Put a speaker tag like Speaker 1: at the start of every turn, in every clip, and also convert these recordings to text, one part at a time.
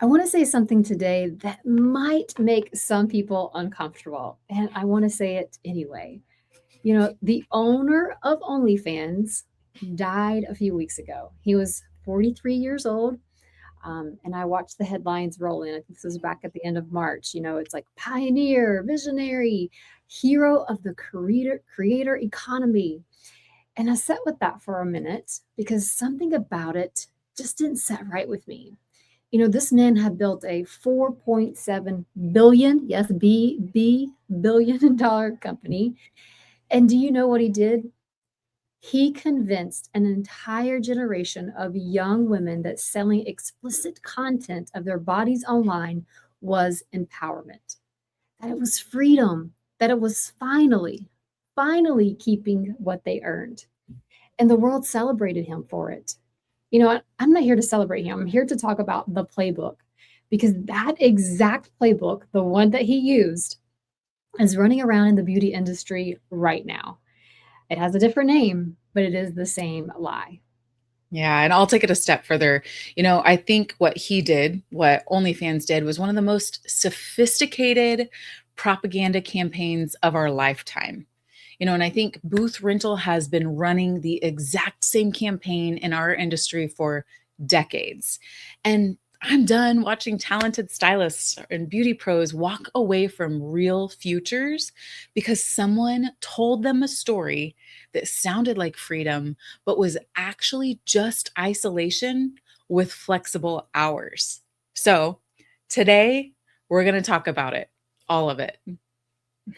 Speaker 1: I want to say something today that might make some people uncomfortable, and I want to say it anyway. The owner of OnlyFans died a few weeks ago. He was 43 years old, and I watched the headlines roll in. I think this was back at the end of March. It's like pioneer, visionary, hero of the creator economy. And I sat with that for a minute because something about it just didn't set right with me. This man had built a 4.7 billion, yes, billion dollar company. And do you know what he did? He convinced an entire generation of young women that selling explicit content of their bodies online was empowerment, that it was freedom, that it was finally keeping what they earned. And the world celebrated him for it. I'm not here to celebrate him. I'm here to talk about the playbook because that exact playbook, the one that he used, is running around in the beauty industry right now. It has a different name, but it is the same lie.
Speaker 2: Yeah, and I'll take it a step further. I think what he did, what OnlyFans did, was one of the most sophisticated propaganda campaigns of our lifetime. And I think Booth Rental has been running the exact same campaign in our industry for decades. And I'm done watching talented stylists and beauty pros walk away from real futures because someone told them a story that sounded like freedom, but was actually just isolation with flexible hours. So today, we're going to talk about it, all of it.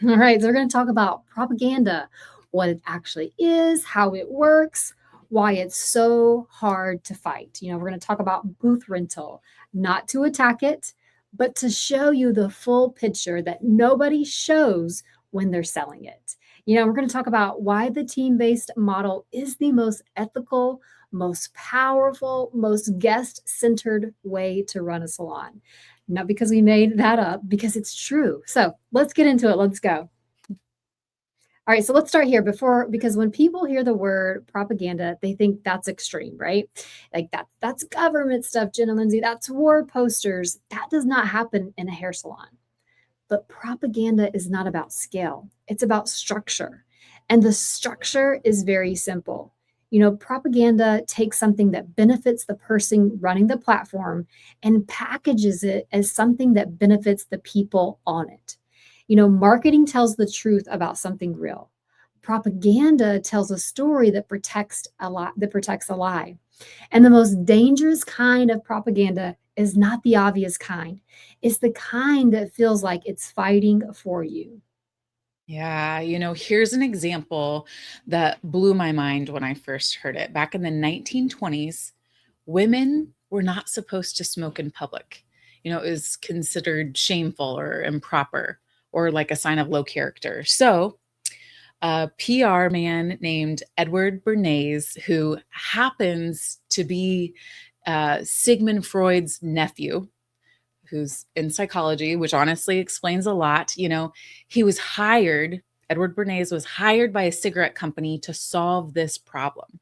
Speaker 1: All right, so we're going to talk about propaganda, what it actually is, how it works, why it's so hard to fight. We're going to talk about booth rental, not to attack it, but to show you the full picture that nobody shows when they're selling it. We're going to talk about why the team based model is the most ethical, most powerful, most guest centered way to run a salon. Not because we made that up, because it's true. So let's get into it. Let's go. All right, so let's start here because when people hear the word propaganda, they think that's extreme, right? Like that's government stuff, Jenna Lindsay, that's war posters. That does not happen in a hair salon. But propaganda is not about scale. It's about structure. And the structure is very simple. Propaganda takes something that benefits the person running the platform and packages it as something that benefits the people on it. Marketing tells the truth about something real. Propaganda tells a story that protects a lie. And the most dangerous kind of propaganda is not the obvious kind. It's the kind that feels like it's fighting for you.
Speaker 2: Yeah, here's an example that blew my mind when I first heard it. Back in the 1920s, women were not supposed to smoke in public. It was considered shameful or improper or like a sign of low character. So, a PR man named Edward Bernays, who happens to be Sigmund Freud's nephew, who's in psychology, which honestly explains a lot. He was hired, Edward Bernays was hired by a cigarette company to solve this problem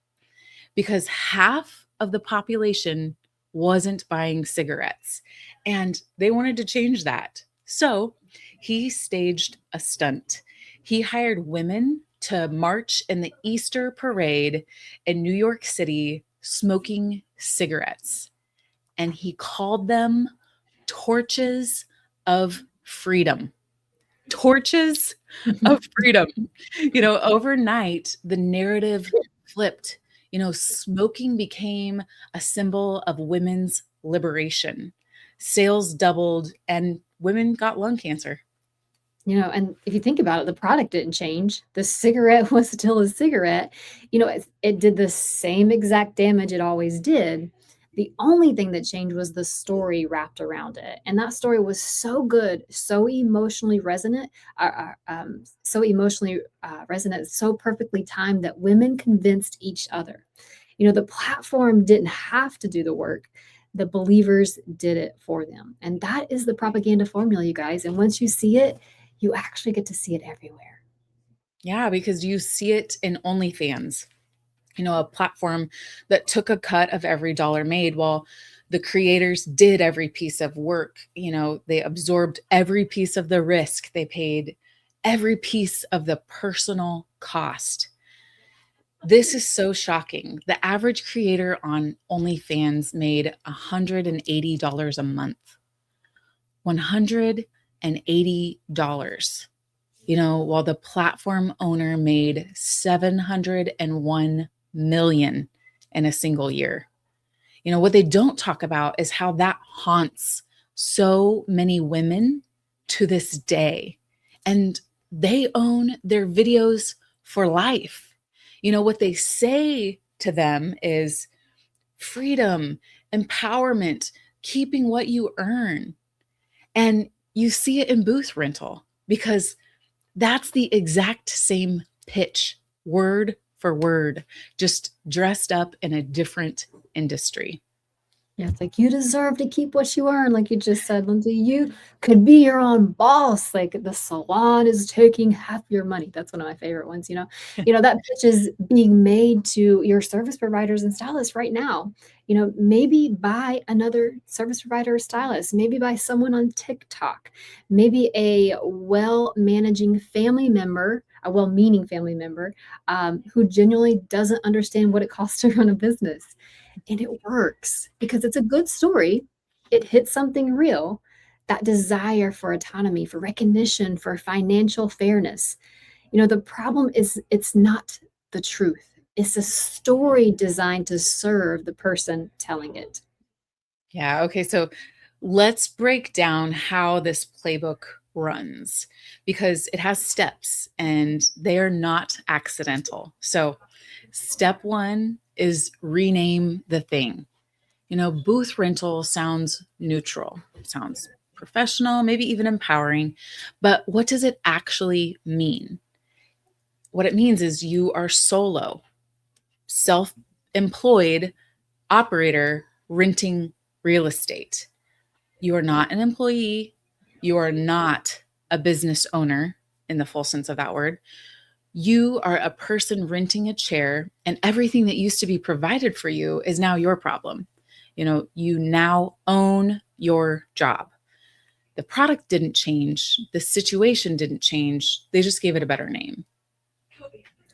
Speaker 2: because half of the population wasn't buying cigarettes and they wanted to change that. So he staged a stunt. He hired women to march in the Easter parade in New York City smoking cigarettes. And he called them torches of freedom. Torches of freedom. Overnight, the narrative flipped. Smoking became a symbol of women's liberation. Sales doubled and women got lung cancer.
Speaker 1: And if you think about it, the product didn't change. The cigarette was still a cigarette. It did the same exact damage it always did. The only thing that changed was the story wrapped around it. And that story was so good, so emotionally resonant, so perfectly timed that women convinced each other. The platform didn't have to do the work. The believers did it for them. And that is the propaganda formula, you guys. And once you see it, you actually get to see it everywhere.
Speaker 2: Yeah, because you see it in OnlyFans, a platform that took a cut of every dollar made. Well, The creators did every piece of work. They absorbed every piece of the risk. They paid every piece of the personal cost. This is so shocking. The average creator on OnlyFans made $180 a month. $180. While the platform owner made 701 million in a single year. What they don't talk about is how that haunts so many women to this day. And they own their videos for life. What they say to them is freedom, empowerment, keeping what you earn. And you see it in booth rental because that's the exact same pitch, word for word, just dressed up in a different industry.
Speaker 1: Yeah, it's like you deserve to keep what you earn, like you just said, Lindsay. You could be your own boss. Like the salon is taking half your money. That's one of my favorite ones, you know. That pitch is being made to your service providers and stylists right now. Maybe by another service provider or stylist, maybe by someone on TikTok, maybe a well-managing family member, a well-meaning family member, who genuinely doesn't understand what it costs to run a business. And it works because it's a good story. It hits something real, that desire for autonomy, for recognition, for financial fairness. The problem is it's not the truth. It's a story designed to serve the person telling it.
Speaker 2: Yeah. Okay. So let's break down how this playbook runs because it has steps and they are not accidental. So, step one is rename the thing. Booth rental sounds neutral, sounds professional, maybe even empowering, but what does it actually mean? What it means is you are solo, self employed operator renting real estate. You are not an employee. You are not a business owner in the full sense of that word. You are a person renting a chair, and everything that used to be provided for you is now your problem. You now own your job. The product didn't change. The situation didn't change. They just gave it a better name.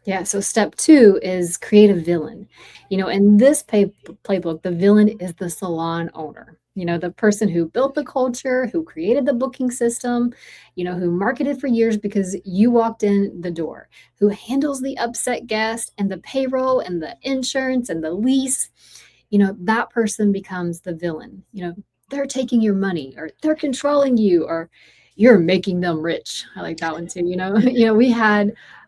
Speaker 1: Yeah, so step two is create a villain. In this playbook, the villain is the salon owner, the person who built the culture, who created the booking system, who marketed for years because you walked in the door, who handles the upset guest and the payroll and the insurance and the lease. That person becomes the villain. They're taking your money or they're controlling you or you're making them rich. I like that one too.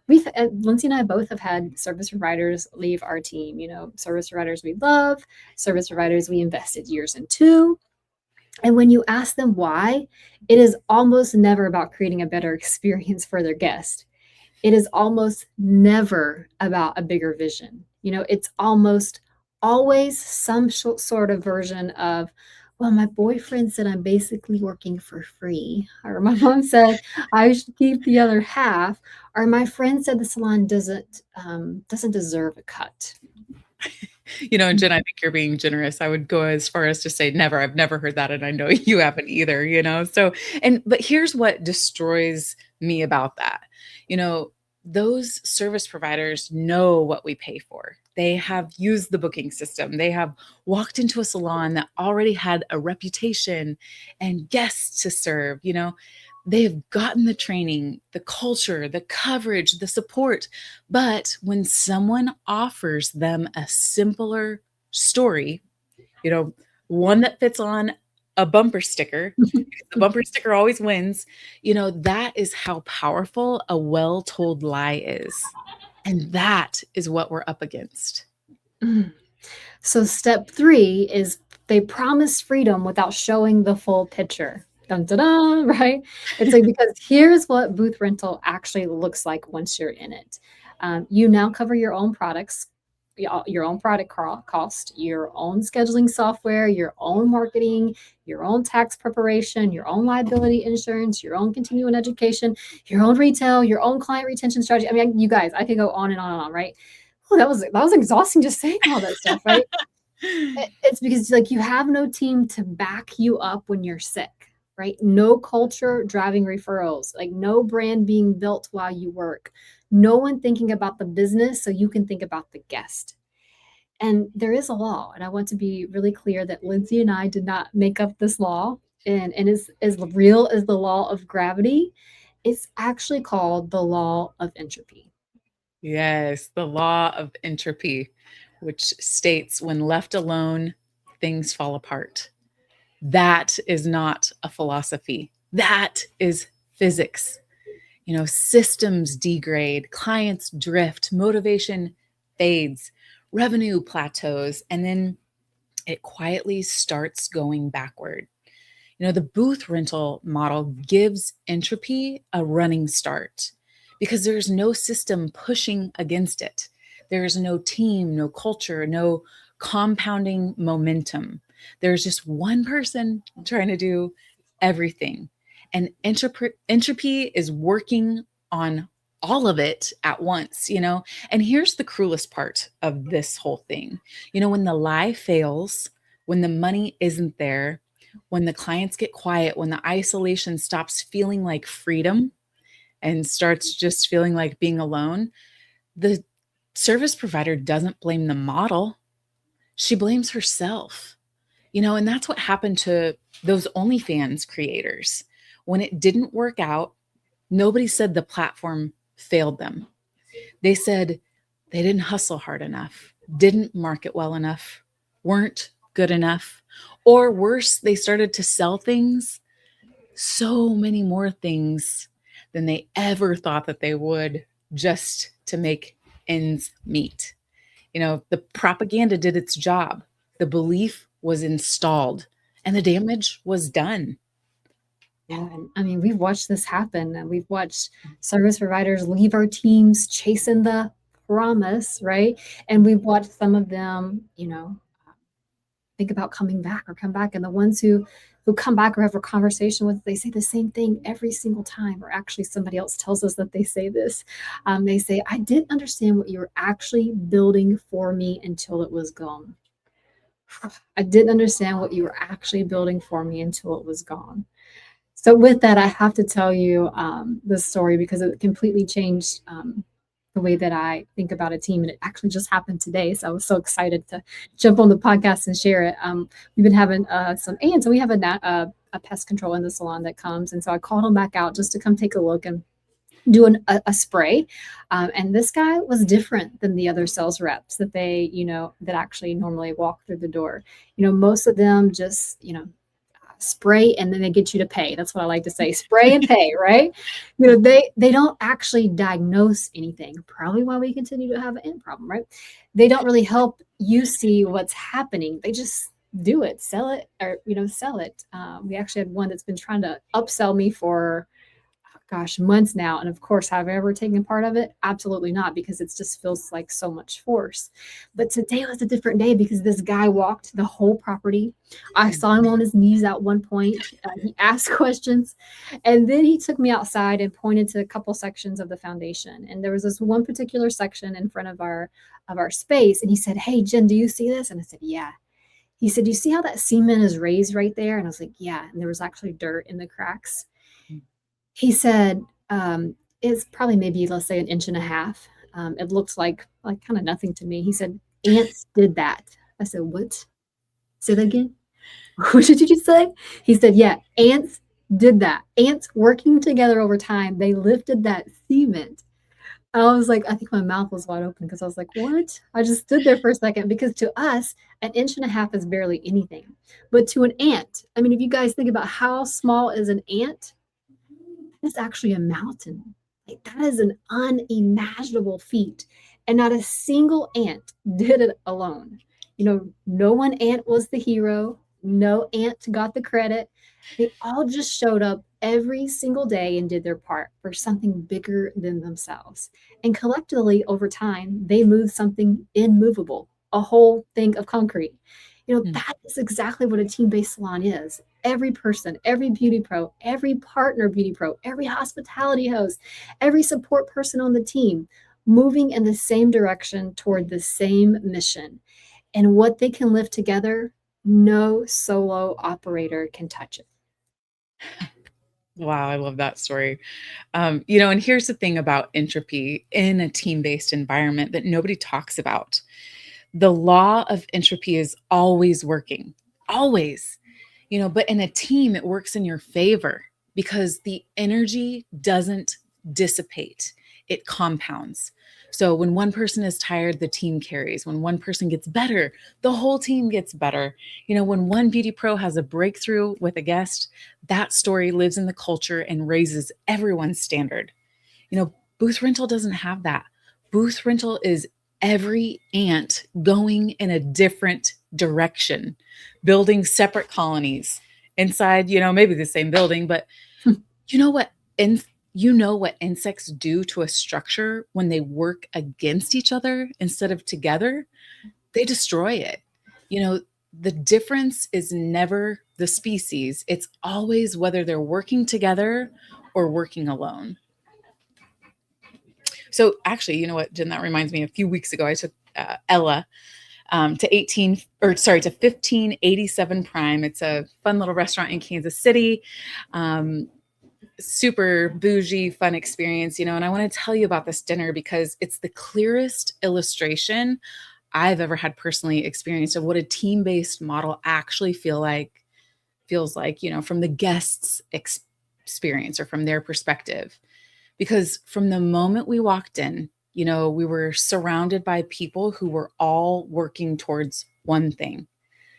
Speaker 1: Lindsay and I both have had service providers leave our team, service providers we love, service providers we invested years into. And when you ask them why, it is almost never about creating a better experience for their guest. It is almost never about a bigger vision. It's almost always some sort of version of, well, my boyfriend said I'm basically working for free. Or my mom said I should keep the other half. Or my friend said the salon doesn't deserve a cut.
Speaker 2: And Jen, I think you're being generous. I would go as far as to say never. I've never heard that. And I know you haven't either, So, but here's what destroys me about that. Those service providers know what we pay for. They have used the booking system. They have walked into a salon that already had a reputation and guests to serve. They have gotten the training, the culture, the coverage, the support. But when someone offers them a simpler story, one that fits on a bumper sticker, the bumper sticker always wins, that is how powerful a well-told lie is. And that is what we're up against.
Speaker 1: So step three is they promise freedom without showing the full picture. Dun, dun, dun, right? It's like, because here's what booth rental actually looks like once you're in it. You now cover your own products, your own product cost, your own scheduling software, your own marketing, your own tax preparation, your own liability insurance, your own continuing education, your own retail, your own client retention strategy. You guys, I could go on and on and on, right? Oh, that was exhausting just saying all that stuff, right? It's because like you have no team to back you up when you're sick, right? No culture driving referrals, like no brand being built while you work. No one thinking about the business so you can think about the guest. And there is a law, and I want to be really clear that Lindsay and I did not make up this law, and is as real as the law of gravity. It's actually called the law of entropy.
Speaker 2: Yes, the law of entropy, which states when left alone, things fall apart. That is not a philosophy. That is physics. Systems degrade, clients drift, motivation fades, revenue plateaus, and then it quietly starts going backward. The booth rental model gives entropy a running start because there's no system pushing against it. There's no team, no culture, no compounding momentum. There's just one person trying to do everything. And entropy is working on all of it at once. And here's the cruelest part of this whole thing. When the lie fails, when the money isn't there, when the clients get quiet, when the isolation stops feeling like freedom and starts just feeling like being alone, the service provider doesn't blame the model. She blames herself. And that's what happened to those OnlyFans creators. When it didn't work out, nobody said the platform failed them. They said they didn't hustle hard enough, didn't market well enough, weren't good enough, or worse, they started to sell things, so many more things than they ever thought that they would, just to make ends meet. The propaganda did its job. The belief was installed and the damage was done.
Speaker 1: Yeah, and I mean, we've watched this happen, and we've watched service providers leave our teams chasing the promise, right? And we've watched some of them, think about coming back or come back, and the ones who come back or have a conversation with, they say the same thing every single time, or actually somebody else tells us that they say this. They say, I didn't understand what you were actually building for me until it was gone. I didn't understand what you were actually building for me until it was gone. So with that, I have to tell you this story because it completely changed the way that I think about a team. And it actually just happened today. So I was so excited to jump on the podcast and share it. We've been having some ants, and we have a pest control in the salon that comes. And so I called him back out just to come take a look and do a spray. And this guy was different than the other sales reps that actually normally walk through the door. Most of them just, spray and then they get you to pay. That's what I like to say. Spray and pay, right? They don't actually diagnose anything. Probably why we continue to have an ant problem, right? They don't really help you see what's happening. They just do it, sell it, or sell it. We actually had one that's been trying to upsell me for months now. And of course, have I ever taken part of it? Absolutely not, because it just feels like so much force. But today was a different day because this guy walked the whole property. I saw him on his knees at one point. He asked questions, and then he took me outside and pointed to a couple sections of the foundation. And there was this one particular section in front of our space, and he said, "Hey, Jen, do you see this?" And I said, "Yeah." He said, "You see how that cement is raised right there?" And I was like, "Yeah." And there was actually dirt in the cracks. He said, it's probably maybe, let's say, 1.5 inches. It looks like kind of nothing to me. He said, ants did that. I said, what? Say that again. What did you just say? He said, yeah, ants did that. Ants working together over time, they lifted that cement. I was like, I think my mouth was wide open because I was like, what? I just stood there for a second because to us, 1.5 inches is barely anything. But to an ant, I mean, if you guys think about how small is an ant, it's actually a mountain. Like that is an unimaginable feat. And not a single ant did it alone. No one ant was the hero. No ant got the credit. They all just showed up every single day and did their part for something bigger than themselves. And collectively, over time, they moved something immovable, a whole thing of concrete. That is exactly what a team-based salon is. Every person, every beauty pro, every partner beauty pro, every hospitality host, every support person on the team moving in the same direction toward the same mission. And what they can lift together, no solo operator can touch it.
Speaker 2: Wow, I love that story. And here's the thing about entropy in a team-based environment that nobody talks about. The law of entropy is always working, always. But in a team, it works in your favor because the energy doesn't dissipate, it compounds. So when one person is tired, the team carries. When one person gets better, the whole team gets better. When one beauty pro has a breakthrough with a guest, that story lives in the culture and raises everyone's standard. Booth rental doesn't have that. Booth rental is every ant going in a different direction, building separate colonies inside, maybe the same building, but you know what in what insects do to a structure when they work against each other instead of together? They destroy it. The difference is never the species. It's always whether they're working together or working alone. So actually, you know what, Jen, that reminds me, a few weeks ago, I took Ella to 1587 Prime. It's a fun little restaurant in Kansas City. Super bougie, fun experience, and I want to tell you about this dinner because it's the clearest illustration I've ever had personally experienced of what a team-based model actually feels like, from the guests' experience or from their perspective. Because from the moment we walked in, we were surrounded by people who were all working towards one thing,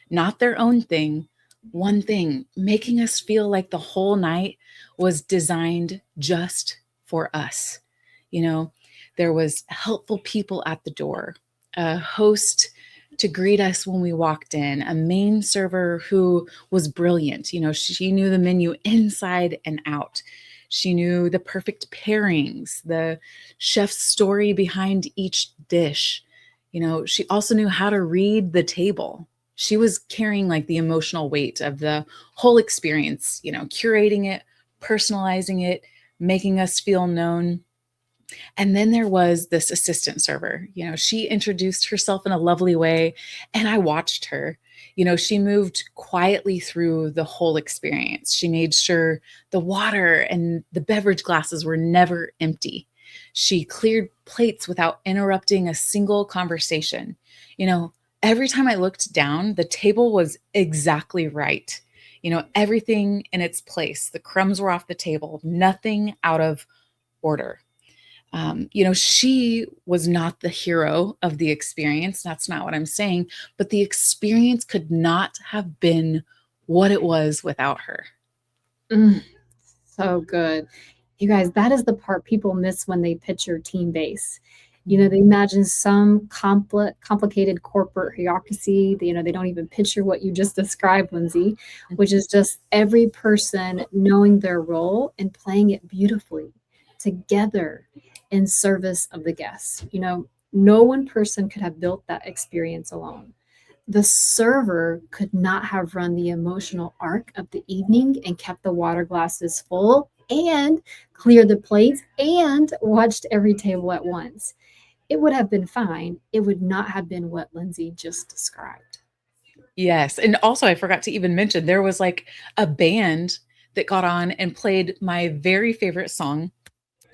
Speaker 2: not their own thing, one thing, making us feel like the whole night was designed just for us. There was helpful people at the door, a host to greet us when we walked in, a main server who was brilliant. She knew the menu inside and out. She knew the perfect pairings, the chef's story behind each dish. She also knew how to read the table. She was carrying like the emotional weight of the whole experience, curating it, personalizing it, making us feel known. And then there was this assistant server. She introduced herself in a lovely way, and I watched her. She moved quietly through the whole experience. She made sure the water and the beverage glasses were never empty. She cleared plates without interrupting a single conversation. Every time I looked down, the table was exactly right. Everything in its place. The crumbs were off the table, nothing out of order. She was not the hero of the experience. That's not what I'm saying. But the experience could not have been what it was without her.
Speaker 1: Mm, so good. You guys, that is the part people miss when they picture team base. They imagine some complicated corporate hierarchy. They don't even picture what you just described, Lindsay, which is just every person knowing their role and playing it beautifully together in service of the guests. No one person could have built that experience alone. The server could not have run the emotional arc of the evening and kept the water glasses full and cleared the plates and watched every table at once. It would have been fine. It would not have been what Lindsay just described.
Speaker 2: Yes. And also, I forgot to even mention there was like a band that got on and played my very favorite song,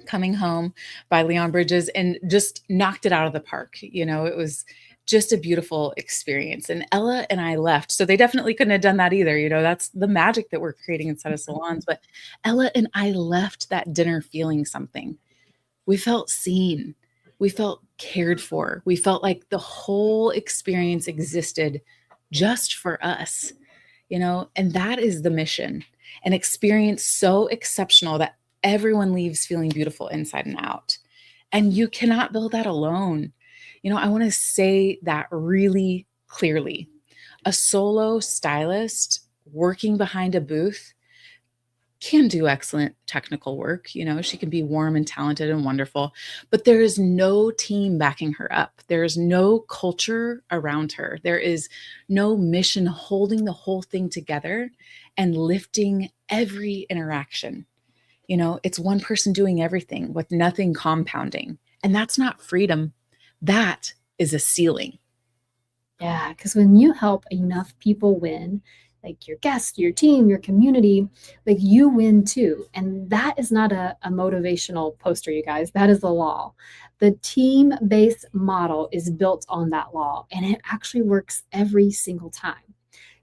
Speaker 2: Coming Home by Leon Bridges, and just knocked it out of the park. It was just a beautiful experience. And Ella and I left. So they definitely couldn't have done that either. That's the magic that we're creating inside of salons. But Ella and I left that dinner feeling something. We felt seen. We felt cared for. We felt like the whole experience existed just for us, and that is the mission. An experience so exceptional that everyone leaves feeling beautiful inside and out. And you cannot build that alone. I want to say that really clearly. A solo stylist working behind a booth can do excellent technical work. She can be warm and talented and wonderful, but there is no team backing her up. There is no culture around her. There is no mission holding the whole thing together and lifting every interaction. It's one person doing everything with nothing compounding. And that's not freedom. That is a ceiling.
Speaker 1: Yeah, because when you help enough people win, like your guests, your team, your community, like you win too. And that is not a motivational poster, you guys. That is the law. The team based model is built on that law, and it actually works every single time.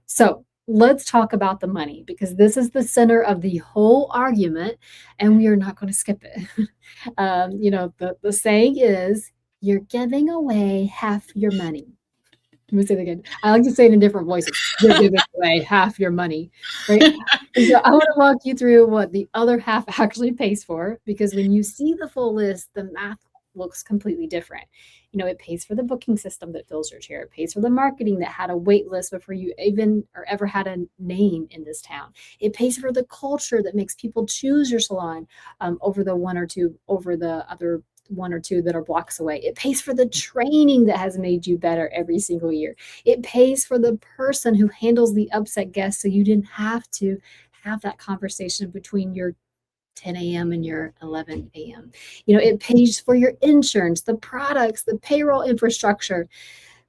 Speaker 1: So let's talk about the money because this is the center of the whole argument, and we are not going to skip it. The saying is, you're giving away half your money. Let me say that again. I like to say it in different voices. You're giving away half your money, right? And so I want to walk you through what the other half actually pays for, because when you see the full list, the math looks completely different. It pays for the booking system that fills your chair. It pays for the marketing that had a wait list before you even or ever had a name in this town. It pays for the culture that makes people choose your salon over the one or two, over the other one or two that are blocks away. It pays for the training that has made you better every single year. It pays for the person who handles the upset guests so you didn't have to have that conversation between your 10 a.m. and your 11 a.m. It pays for your insurance, the products, the payroll infrastructure,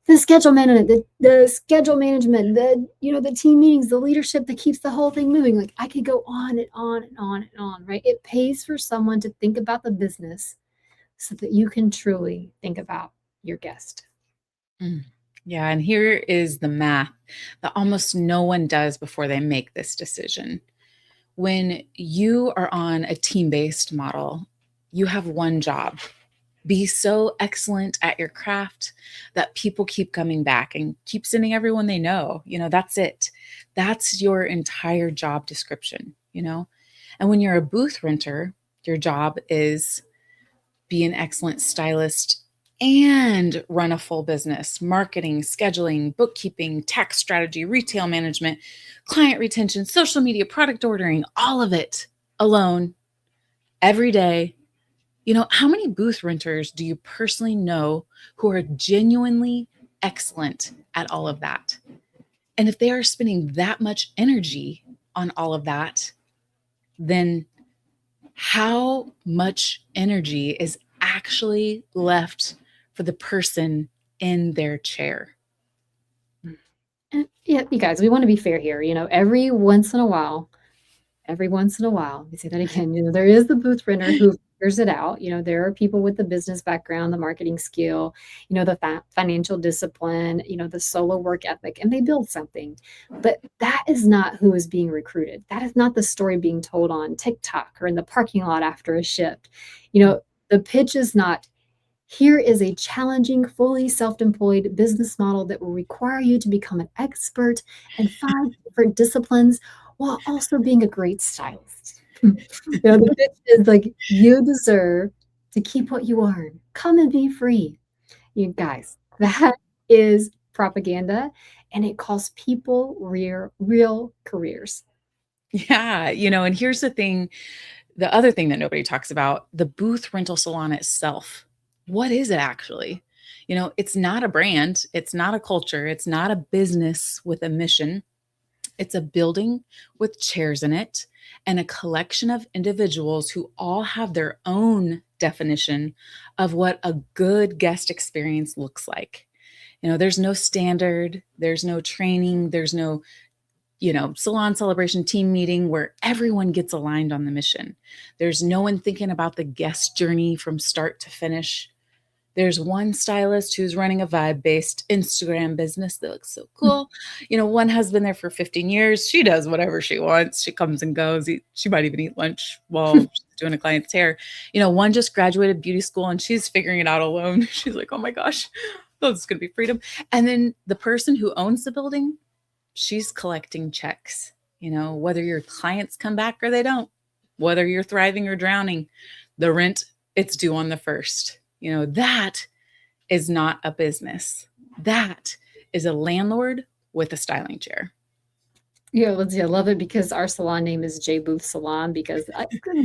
Speaker 1: the schedule management, the schedule management, the team meetings, the leadership that keeps the whole thing moving. Like I could go on and on and on and on, right? It pays for someone to think about the business so that you can truly think about your guest.
Speaker 2: Mm. Yeah, and here is the math that almost no one does before they make this decision. When you are on a team based model, you have one job: be so excellent at your craft that people keep coming back and keep sending everyone they know. That's it. That's your entire job description. And when you're a booth renter, your job is be an excellent stylist and run a full business: marketing, scheduling, bookkeeping, tax strategy, retail management, client retention, social media, product ordering, all of it alone every day. How many booth renters do you personally know who are genuinely excellent at all of that? And if they are spending that much energy on all of that, then how much energy is actually left for the person in their chair?
Speaker 1: And yeah, you guys, we want to be fair here. Every once in a while, let me say that again, there is the booth renter who figures it out. There are people with the business background, the marketing skill, the financial discipline, the solo work ethic, and they build something. But that is not who is being recruited. That is not the story being told on TikTok or in the parking lot after a shift. The pitch is not, here is a challenging, fully self-employed business model that will require you to become an expert in 5 different disciplines while also being a great stylist. The pitch is like, you deserve to keep what you earn. Come and be free. You guys, that is propaganda, and it costs people real careers.
Speaker 2: Yeah, and here's the other thing that nobody talks about: the booth rental salon itself. What is it actually? It's not a brand, it's not a culture, it's not a business with a mission. It's a building with chairs in it and a collection of individuals who all have their own definition of what a good guest experience looks like. There's no standard, there's no training, there's no salon celebration team meeting where everyone gets aligned on the mission. There's no one thinking about the guest journey from start to finish. There's one stylist who's running a vibe-based Instagram business that looks so cool. One has been there for 15 years. She does whatever she wants. She comes and goes. She might even eat lunch while she's doing a client's hair. One just graduated beauty school and she's figuring it out alone. She's like, oh my gosh, this is going to be freedom. And then the person who owns the building, she's collecting checks, whether your clients come back or they don't, whether you're thriving or drowning, the rent, it's due on the first. That is not a business. That is a landlord with a styling chair.
Speaker 1: Yeah, Lindsay, I love it because our salon name is J Booth Salon, because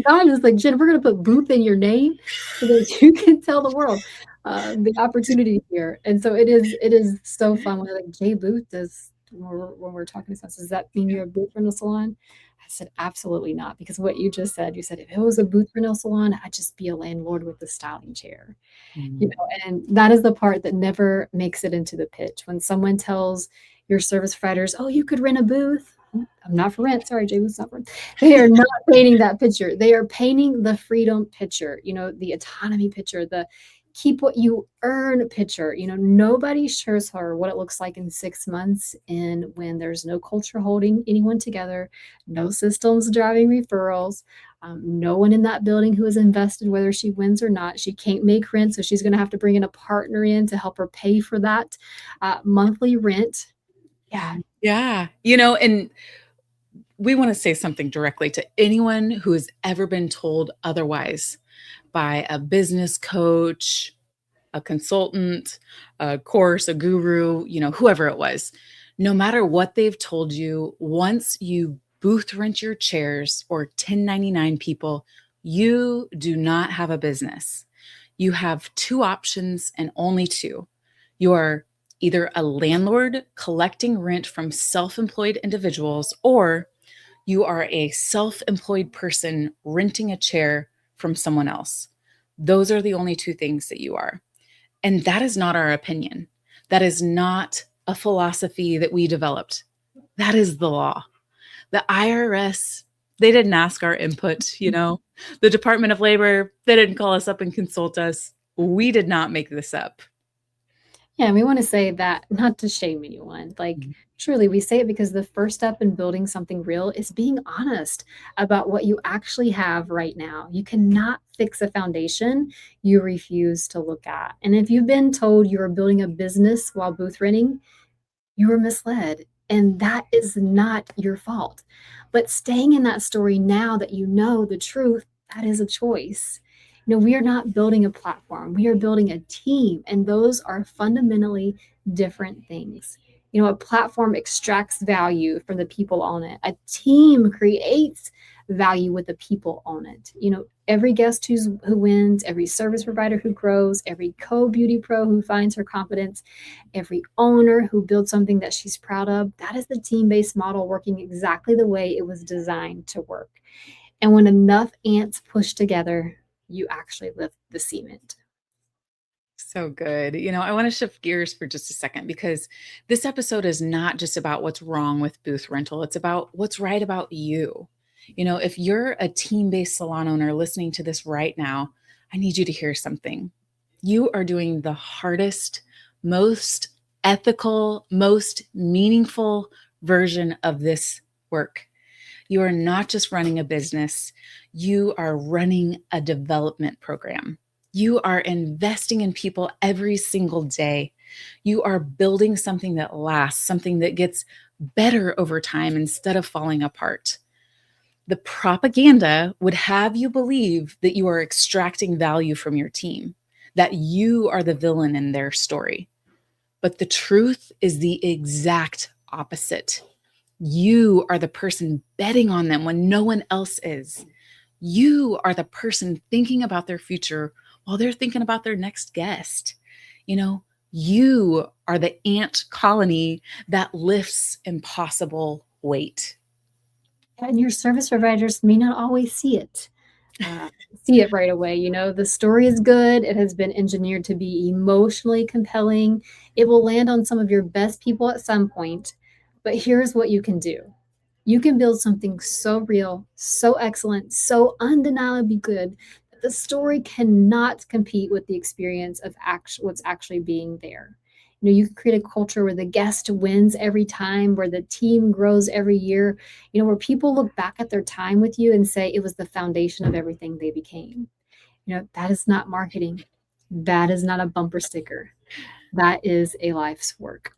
Speaker 1: God is like, Jen, we're going to put Booth in your name so that you can tell the world the opportunity here. And so it is so fun when like J Booth does, when we're talking to us. Does that mean you're a booth in the salon? I said, absolutely not. Because what you just said, you said, if it was a booth rental salon, I'd just be a landlord with a styling chair.
Speaker 2: Mm.
Speaker 1: And that is the part that never makes it into the pitch. When someone tells your service providers, oh, you could rent a booth. I'm not for rent. Sorry, Jay, was not for rent. They are not painting that picture. They are painting the freedom picture, the autonomy picture, the keep what you earn picture. Nobody shows her what it looks like in 6 months and when there's no culture holding anyone together, no systems driving referrals, no one in that building who is invested, whether she wins or not. She can't make rent, so she's going to have to bring in a partner in to help her pay for that monthly rent. Yeah.
Speaker 2: Yeah. And we want to say something directly to anyone who has ever been told otherwise by a business coach, a consultant, a course, a guru, whoever it was. No matter what they've told you, once you booth rent your chairs or 1099 people, you do not have a business. You have two options and only two. You are either a landlord collecting rent from self employed individuals, or you are a self employed person renting a chair from someone else. Those are the only two things that you are. And that is not our opinion. That is not a philosophy that we developed. That is the law. The IRS, they didn't ask our input. The Department of Labor, they didn't call us up and consult us. We did not make this up.
Speaker 1: Yeah, we want to say that not to shame anyone. Truly, we say it because the first step in building something real is being honest about what you actually have right now. You cannot fix a foundation you refuse to look at. And if you've been told you are building a business while booth renting, you were misled. And that is not your fault. But staying in that story now that you know the truth, that is a choice. We are not building a platform, we are building a team, and those are fundamentally different things. A platform extracts value from the people on it, a team creates value with the people on it. Every guest who wins, every service provider who grows, every co-beauty pro who finds her confidence, every owner who builds something that she's proud of, that is the team-based model working exactly the way it was designed to work. And when enough ants push together, you actually lift the cement.
Speaker 2: So good. I want to shift gears for just a second because this episode is not just about what's wrong with booth rental. It's about what's right about you. If you're a team-based salon owner listening to this right now, I need you to hear something. You are doing the hardest, most ethical, most meaningful version of this work. You are not just running a business, you are running a development program. You are investing in people every single day. You are building something that lasts, something that gets better over time instead of falling apart. The propaganda would have you believe that you are extracting value from your team, that you are the villain in their story. But the truth is the exact opposite. You are the person betting on them when no one else is. You are the person thinking about their future while they're thinking about their next guest. You are the ant colony that lifts impossible weight.
Speaker 1: And your service providers may not always see it right away. The story is good. It has been engineered to be emotionally compelling. It will land on some of your best people at some point. But here's what you can do. You can build something so real, so excellent, so undeniably good that the story cannot compete with the experience of what's actually being there. You can create a culture where the guest wins every time, where the team grows every year, where people look back at their time with you and say it was the foundation of everything they became. That is not marketing. That is not a bumper sticker. That is a life's work.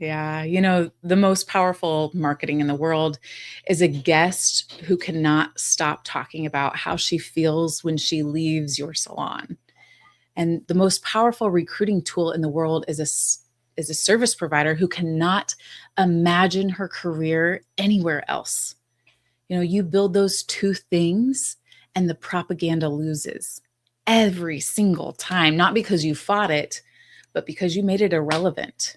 Speaker 2: Yeah. The most powerful marketing in the world is a guest who cannot stop talking about how she feels when she leaves your salon. And the most powerful recruiting tool in the world is a service provider who cannot imagine her career anywhere else. You build those two things and the propaganda loses every single time, not because you fought it, but because you made it irrelevant.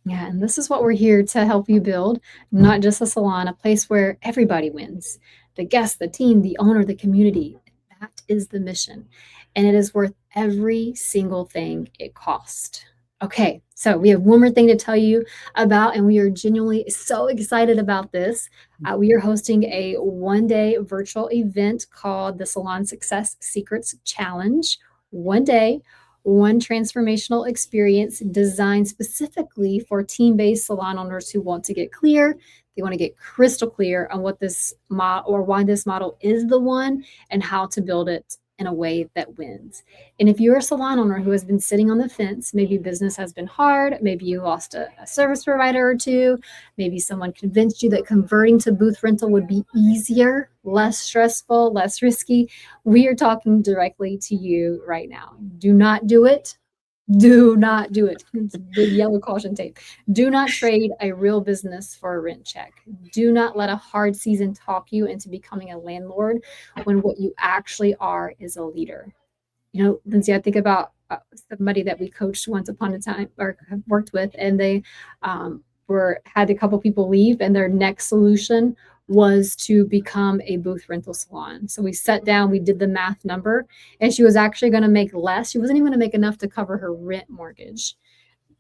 Speaker 1: Yeah, and this is what we're here to help you build, not just a salon, a place where everybody wins. The guest, the team, the owner, the community. That is the mission. And it is worth every single thing it cost. Okay, so we have one more thing to tell you about, and we are genuinely so excited about this. We are hosting a 1 day virtual event called the Salon Success Secrets Challenge. 1 day, one transformational experience designed specifically for team-based salon owners who want to get clear. They want to get crystal clear on what this model or why this model is the one and how to build it in a way that wins. And if you're a salon owner who has been sitting on the fence, maybe business has been hard, maybe you lost a service provider or two, maybe someone convinced you that converting to booth rental would be easier, less stressful, less risky, we are talking directly to you right now. Do not do it. Do not do it. It's big yellow caution tape. Do not trade a real business for a rent check. Do not let a hard season talk you into becoming a landlord when what you actually are is a leader. You know, Lindsay, I think about somebody that we coached once upon a time or have worked with, and they were had a couple people leave, and their next solution was to become a booth rental salon. So we sat down, we did the math number, and she was actually going to make less. She wasn't even going to make enough to cover her rent mortgage,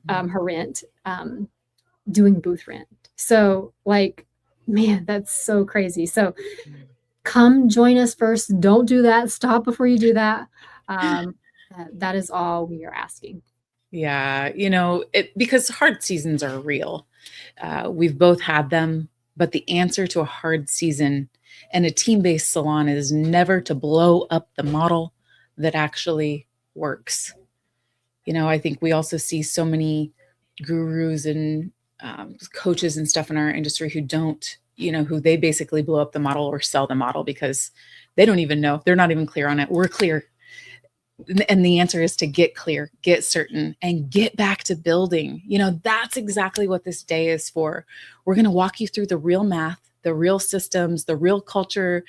Speaker 1: her rent, doing booth rent. So, like, man, that's so crazy. So, come join us first. Don't do that. Stop before you do that. That is all we are asking.
Speaker 2: Yeah, because hard seasons are real. We've both had them, but the answer to a hard season and a team-based salon is never to blow up the model that actually works. I think we also see so many gurus and coaches and stuff in our industry who don't, who they basically blow up the model or sell the model because they don't even know. They're not even clear on it. We're clear. And the answer is to get clear, get certain, and get back to building. That's exactly what this day is for. We're going to walk you through the real math, the real systems, the real culture.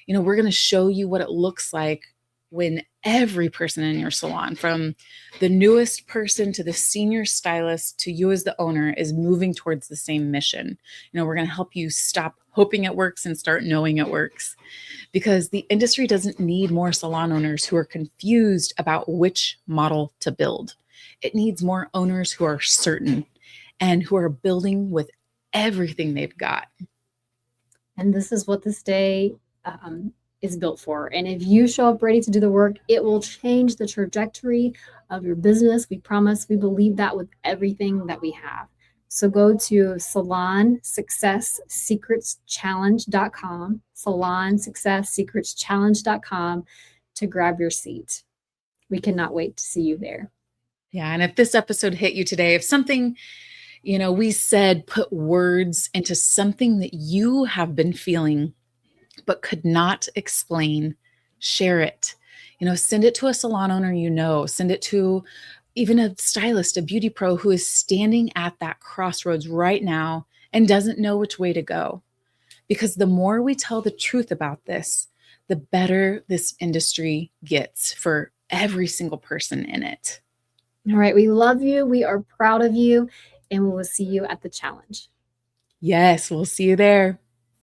Speaker 2: We're going to show you what it looks like when every person in your salon, from the newest person to the senior stylist to you as the owner, is moving towards the same mission. We're going to help you stop hoping it works and start knowing it works, because the industry doesn't need more salon owners who are confused about which model to build. It needs more owners who are certain and who are building with everything they've got.
Speaker 1: And this is what this day is built for. And if you show up ready to do the work, it will change the trajectory of your business. We promise. We believe that with everything that we have. So go to salonsuccesssecretschallenge.com, salonsuccesssecretschallenge.com to grab your seat. We cannot wait to see you there.
Speaker 2: Yeah. And if this episode hit you today, if something, we said put words into something that you have been feeling but could not explain, share it. Send it to a salon owner, send it to even a stylist, a beauty pro who is standing at that crossroads right now and doesn't know which way to go. Because the more we tell the truth about this, the better this industry gets for every single person in it.
Speaker 1: All right. We love you. We are proud of you. And we will see you at the challenge.
Speaker 2: Yes, we'll see you there.